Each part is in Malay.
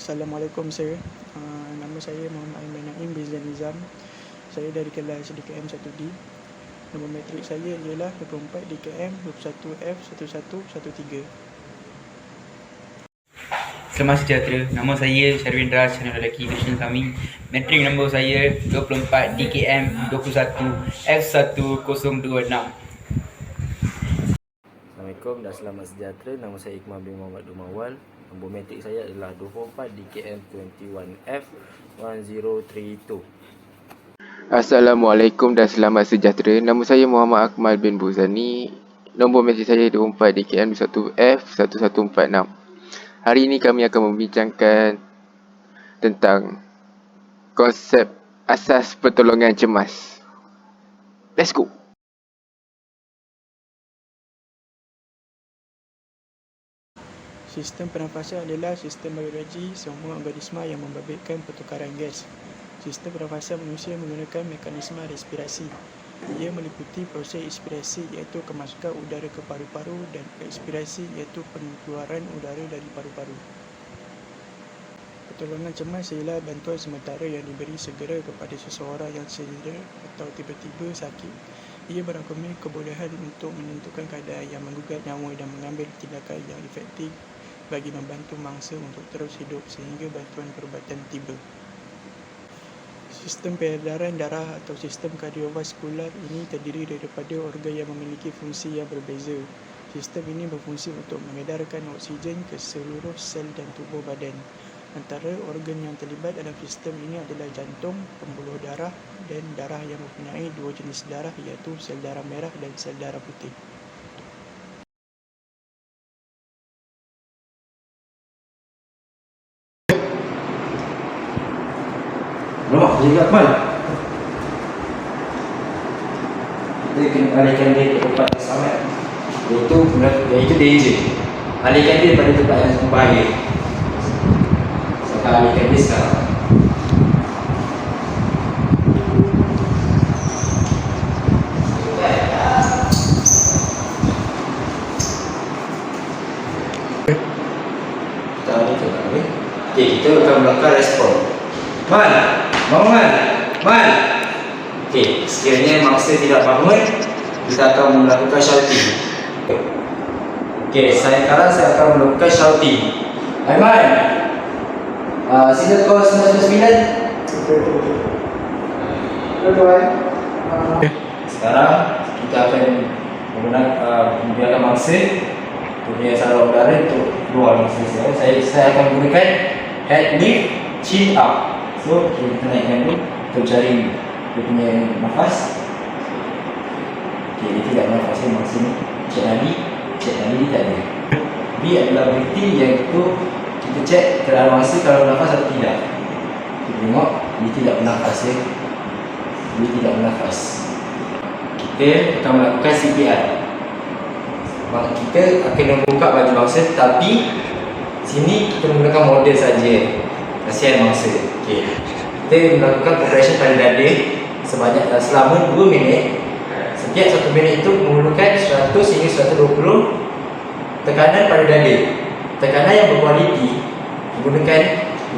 Assalamualaikum sir. Nama saya Muhammad Aiman Naim bin Nizam. Saya dari kelas DKM 1D. Nombor matrik saya ialah 24 DKM 21F1113. Selamat sejahtera. Nama saya Syarwindra Channel Lelaki Krishna Kami. Matrik nombor saya 24 DKM 21F1026. Assalamualaikum dan selamat sejahtera. Nama saya Iqmal bin Muhammad Dumawal. Nombor matrik saya adalah 24 DKM 21F1032. Assalamualaikum dan selamat sejahtera. Nama saya Muhammad Akmal bin Buzani. Nombor matrik saya 24 DKM 1F1146. Hari ini kami akan membincangkan tentang konsep asas pertolongan cemas. Let's go. Sistem pernafasan adalah sistem biologi semua organisma yang membabitkan pertukaran gas. Sistem pernafasan manusia menggunakan mekanisme respirasi. Ia meliputi proses inspirasi iaitu kemasukan udara ke paru-paru dan ekspirasi iaitu pengeluaran udara dari paru-paru. Pertolongan cemas ialah bantuan sementara yang diberi segera kepada seseorang yang cedera atau tiba-tiba sakit. Ia merangkumi kebolehan untuk menentukan keadaan yang menggugat nyawa dan mengambil tindakan yang efektif bagi membantu mangsa untuk terus hidup sehingga bantuan perubatan tiba. Sistem peredaran darah atau sistem kardiovaskular ini terdiri daripada organ yang memiliki fungsi yang berbeza. Sistem ini berfungsi untuk mengedarkan oksigen ke seluruh sel dan tubuh badan. Antara organ yang terlibat dalam sistem ini adalah jantung, pembuluh darah dan darah yang mempunyai dua jenis darah iaitu sel darah merah dan sel darah putih. Loh, jadi Akmal. Kita kena alihkan dia ke tempat yang sama. Iaitu danger. Alihkan dia pada tempat yang berbahaya. Saya alihkan dia sekarang. Kita alihkan tak boleh. Okey, kita akan melakukan respon. Bangun. Okey, sekiranya mangsa tidak bangun, kita akan melakukan shouting. Okey, sekarang saya akan melakukan shouting. Aiman, signal call 999. Sekarang kita akan membiarkan mangsa punya saluran udara untuk keluar mangsa saya akan gunakan head lift, chin up. So, kita naikkan dulu untuk cari dia punya nafas. Okey, dia tidak nafas dia mangsa ni. Cek nadi dia tak ada. B adalah breathing, iaitu kita cek keadaan mangsa kalau nafas atau tidak. Kita tengok dia tidak bernafas ya. Dia tidak bernafas. Kita akan melakukan CPR. Kita akan membuka baju mangsa, tapi sini kita menggunakan model saja. Kasihan mangsa. Okey. Kita melakukan compression pada dada sebanyak selama 2 minit. Setiap 1 minit itu memerlukan 100 hingga 120 tekanan pada dada. Tekanan yang berkualiti menggunakan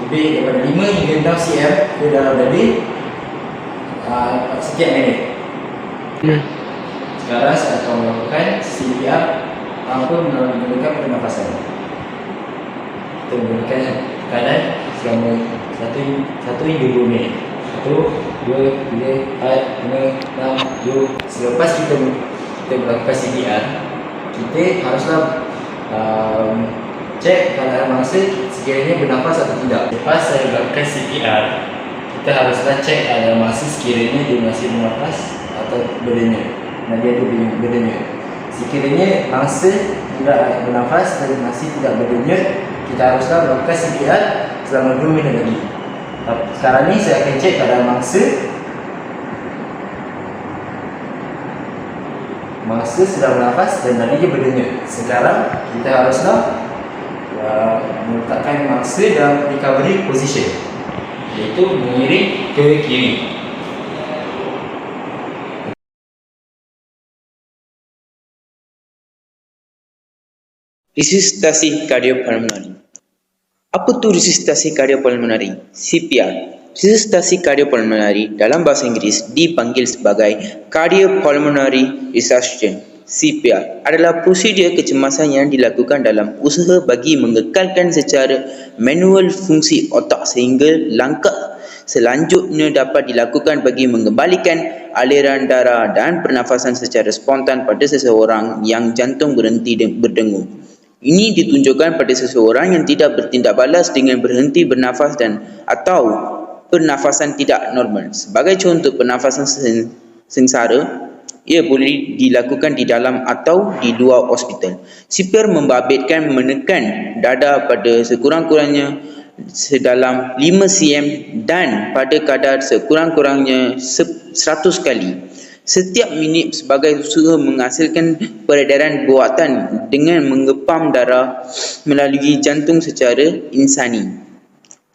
lebih daripada 5 hingga 6 cm ke dalam dada setiap minit. Sekarang saya akan melakukan CPR tanpa menggunakan pernafasan. Kita menggunakan tekanan selama 1 hingga 2 minit. 1, 2, 3, 4, 5, 6, 7. Selepas kita melakukan CPR, kita haruslah cek keadaan mangsa sekiranya bernafas atau tidak. Lepas saya melakukan CPR, kita haruslah cek keadaan mangsa sekiranya dia masih bernafas atau berdenyut. Dia ada berdenyut. Sekiranya mangsa tidak bernafas dan masih tidak berdenyut, kita haruslah melakukan CPR selama 2 minit lagi. Sekarang ni saya akan cek keadaan mangsa. Mangsa sudah bernafas dan tadi dia berdenyut. Sekarang kita haruslah meletakkan mangsa dalam recovery position, iaitu mengiring ke kiri. This is Tachycardiopulmonary. Apa tu resusitasi kardiopulmonari? CPR. Resusitasi kardiopulmonari dalam bahasa Inggeris dipanggil sebagai Cardiopulmonary Resuscitation. CPR adalah prosedur kecemasan yang dilakukan dalam usaha bagi mengekalkan secara manual fungsi otak sehingga langkah selanjutnya dapat dilakukan bagi mengembalikan aliran darah dan pernafasan secara spontan pada seseorang yang jantung berhenti berdengung. Ini ditunjukkan pada seseorang yang tidak bertindak balas dengan berhenti bernafas dan atau pernafasan tidak normal. Sebagai contoh pernafasan sengsara, ia boleh dilakukan di dalam atau di luar hospital. CPR membabitkan menekan dada pada sekurang-kurangnya sedalam 5 cm dan pada kadar sekurang-kurangnya 100 kali setiap minit sebagai usaha menghasilkan peredaran buatan dengan menggepam darah melalui jantung secara insani.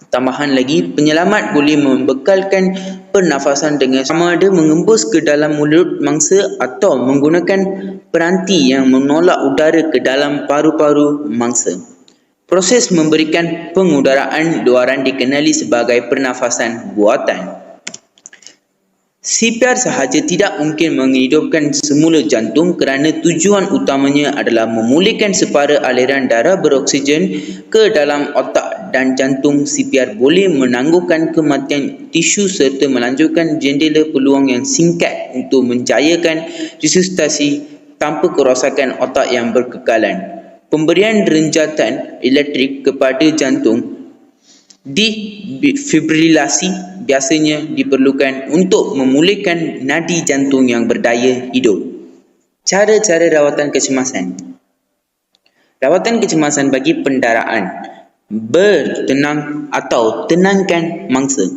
Tambahan lagi, penyelamat boleh membekalkan pernafasan dengan sama ada mengembus ke dalam mulut mangsa atau menggunakan peranti yang menolak udara ke dalam paru-paru mangsa. Proses memberikan pengudaraan luaran dikenali sebagai pernafasan buatan. CPR sahaja tidak mungkin menghidupkan semula jantung kerana tujuan utamanya adalah memulihkan separa aliran darah beroksigen ke dalam otak dan jantung. CPR boleh menangguhkan kematian tisu serta melanjutkan jendela peluang yang singkat untuk menjayakan resusitasi tanpa kerosakan otak yang berkekalan. Pemberian renjatan elektrik kepada jantung defibrilasi biasanya diperlukan untuk memulihkan nadi jantung yang berdaya hidup. Cara-cara rawatan kecemasan. Rawatan kecemasan bagi pendaraan. Bertenang atau tenangkan mangsa.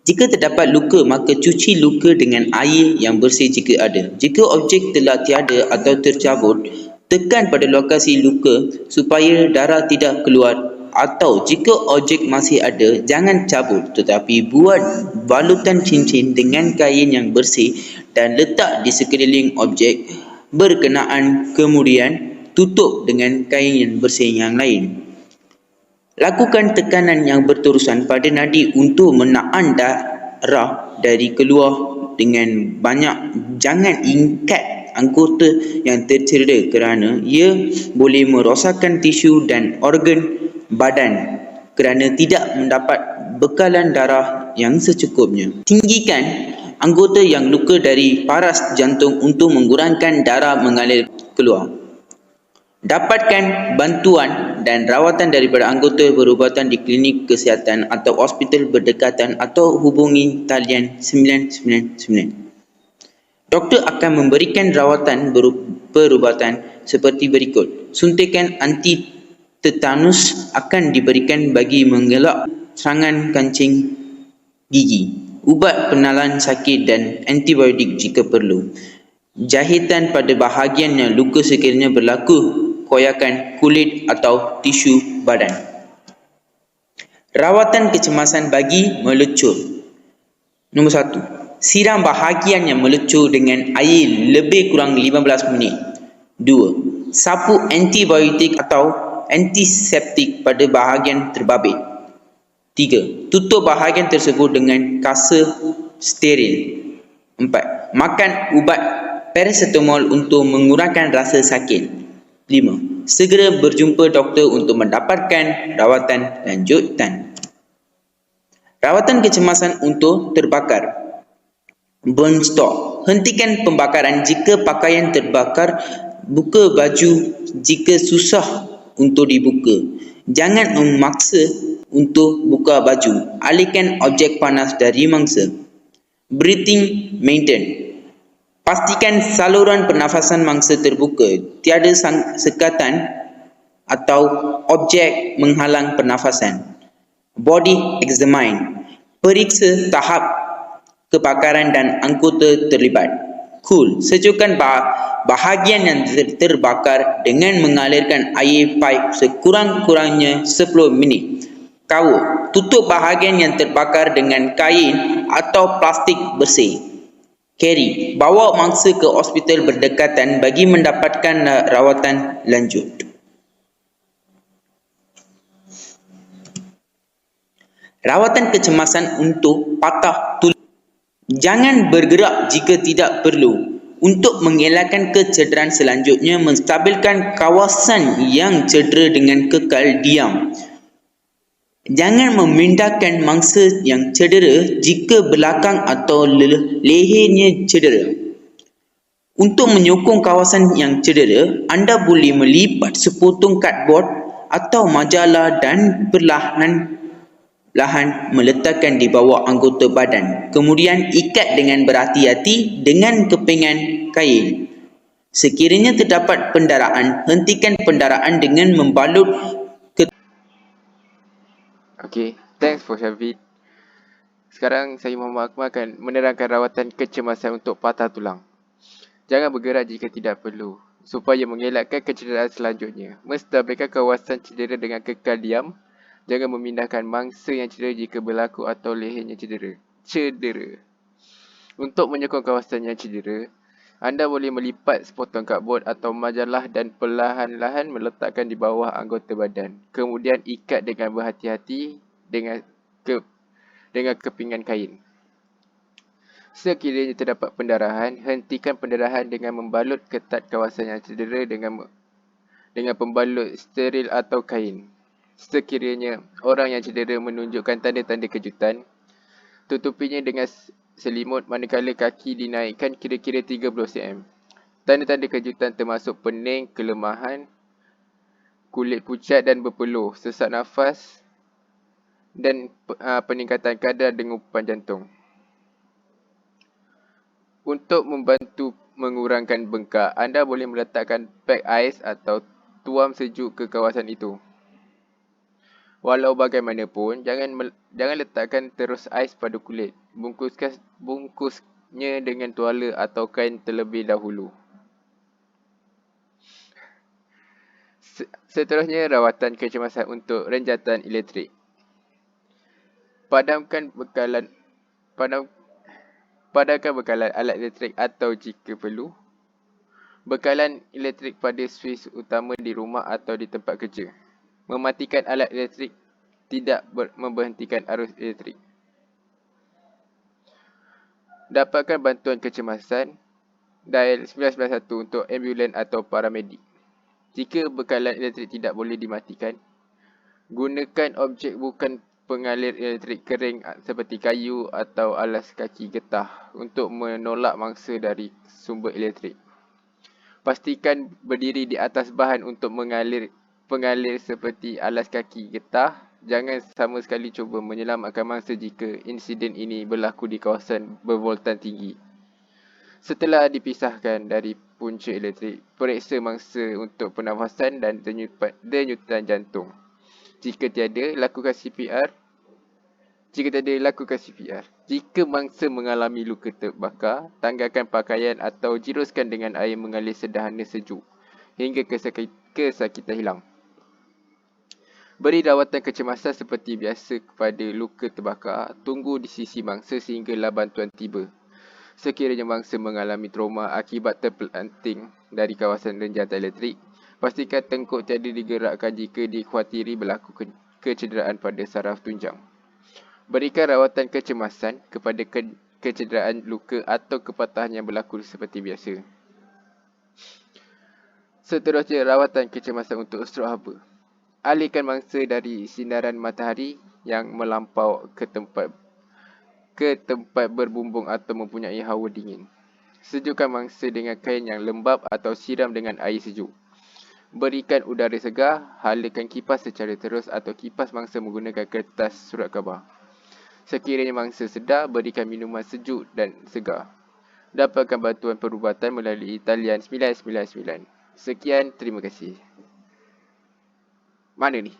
Jika terdapat luka, maka cuci luka dengan air yang bersih jika ada. Jika objek telah tiada atau tercabut, tekan pada lokasi luka supaya darah tidak keluar. Atau jika objek masih ada, jangan cabut tetapi buat balutan cincin dengan kain yang bersih dan letak di sekeliling objek berkenaan, kemudian tutup dengan kain yang bersih yang lain. Lakukan tekanan yang berterusan pada nadi untuk menahan darah dari keluar dengan banyak. Jangan ikat anggota yang tercedera kerana ia boleh merosakkan tisu dan organ badan kerana tidak mendapat bekalan darah yang secukupnya. Tinggikan anggota yang luka dari paras jantung untuk mengurangkan darah mengalir keluar. Dapatkan bantuan dan rawatan daripada anggota perubatan di klinik kesihatan atau hospital berdekatan atau hubungi talian 999. Doktor akan memberikan rawatan perubatan seperti berikut. Suntikan anti tetanus akan diberikan bagi mengelak serangan kancing gigi, ubat penalan sakit dan antibiotik jika perlu. Jahitan pada bahagian yang luka sekiranya berlaku koyakan kulit atau tisu badan. Rawatan kecemasan bagi melecur. Nombor 1. Siram bahagian yang melecur dengan air lebih kurang 15 minit. 2. Sapu antibiotik atau antiseptik pada bahagian terbabit. 3. Tutup bahagian tersebut dengan kasa steril. 4. Makan ubat paracetamol untuk mengurangkan rasa sakit. 5. Segera berjumpa doktor untuk mendapatkan rawatan lanjutan. Rawatan kecemasan untuk terbakar. Burn stop. Hentikan pembakaran jika pakaian terbakar. Buka baju jika susah untuk dibuka. Jangan memaksa untuk buka baju. Alihkan objek panas dari mangsa. Breathing maintain. Pastikan saluran pernafasan mangsa terbuka. Tiada sekatan atau objek menghalang pernafasan. Body examine. Periksa tahap kebakaran dan anggota terlibat. Cool. Sejukkan bahagian yang terbakar dengan mengalirkan air pipe sekurang-kurangnya 10 minit. Kawat. Tutup bahagian yang terbakar dengan kain atau plastik bersih. Carry. Bawa mangsa ke hospital berdekatan bagi mendapatkan rawatan lanjut. Rawatan kecemasan untuk patah tulang. Jangan bergerak jika tidak perlu. Untuk mengelakkan kecederaan selanjutnya, menstabilkan kawasan yang cedera dengan kekal diam. Jangan memindahkan mangsa yang cedera jika belakang atau lehernya cedera. Untuk menyokong kawasan yang cedera, anda boleh melipat sepotong kadbord atau majalah dan perlahan meletakkan di bawah anggota badan. Kemudian ikat dengan berhati-hati dengan kepingan kain. Sekiranya terdapat pendarahan, hentikan pendarahan dengan membalut Okay, thanks for Syafid. Sekarang saya Muhammad Akmal akan menerangkan rawatan kecemasan untuk patah tulang. Jangan bergerak jika tidak perlu. Supaya mengelakkan kecederaan selanjutnya, menstabilkan kawasan cedera dengan kekal diam. Jangan memindahkan mangsa yang cedera jika berlaku atau lehernya cedera. Untuk menyokong kawasan yang cedera, anda boleh melipat sepotong kadbord atau majalah dan perlahan-lahan meletakkan di bawah anggota badan. Kemudian ikat dengan berhati-hati dengan kepingan kain. Sekiranya terdapat pendarahan, hentikan pendarahan dengan membalut ketat kawasan yang cedera dengan pembalut steril atau kain. Sekiranya orang yang cedera menunjukkan tanda-tanda kejutan, tutupinya dengan selimut manakala kaki dinaikkan kira-kira 30 cm. Tanda-tanda kejutan termasuk pening, kelemahan, kulit pucat dan berpeluh, sesak nafas dan peningkatan kadar degupan jantung. Untuk membantu mengurangkan bengkak, anda boleh meletakkan pak ais atau tuam sejuk ke kawasan itu. Walau bagaimanapun, jangan letakkan terus ais pada kulit. Bungkusnya dengan tuala atau kain terlebih dahulu. Seterusnya, rawatan kecemasan untuk renjatan elektrik. Padamkan bekalan alat elektrik atau jika perlu, bekalan elektrik pada suis utama di rumah atau di tempat kerja. Mematikan alat elektrik tidak memberhentikan arus elektrik. Dapatkan bantuan kecemasan, dial 991 untuk ambulan atau paramedik. Jika bekalan elektrik tidak boleh dimatikan, gunakan objek bukan pengalir elektrik kering seperti kayu atau alas kaki getah untuk menolak mangsa dari sumber elektrik. Pastikan berdiri di atas bahan untuk pengalir seperti alas kaki getah. Jangan sama sekali cuba menyelamatkan mangsa jika insiden ini berlaku di kawasan bervoltan tinggi. Setelah dipisahkan dari punca elektrik, periksa mangsa untuk pernafasan dan denyutan jantung. Jika tiada, lakukan CPR. Jika mangsa mengalami luka terbakar, tanggalkan pakaian atau jiruskan dengan air mengalir sederhana sejuk hingga kesakitan hilang. Beri rawatan kecemasan seperti biasa kepada luka terbakar. Tunggu di sisi mangsa sehinggalah bantuan tiba. Sekiranya mangsa mengalami trauma akibat terpelanting dari kawasan renjatan elektrik, pastikan tengkuk tiada digerakkan jika dikhawatiri berlaku kecederaan pada saraf tunjang. Berikan rawatan kecemasan kepada kecederaan luka atau kepatahan yang berlaku seperti biasa. Seterusnya, rawatan kecemasan untuk strok haba. Alihkan mangsa dari sinaran matahari yang melampau ke tempat berbumbung atau mempunyai hawa dingin. Sejukkan mangsa dengan kain yang lembap atau siram dengan air sejuk. Berikan udara segar, halakan kipas secara terus atau kipas mangsa menggunakan kertas surat khabar. Sekiranya mangsa sedar, berikan minuman sejuk dan segar. Dapatkan bantuan perubatan melalui talian 999. Sekian, terima kasih. Mana ni?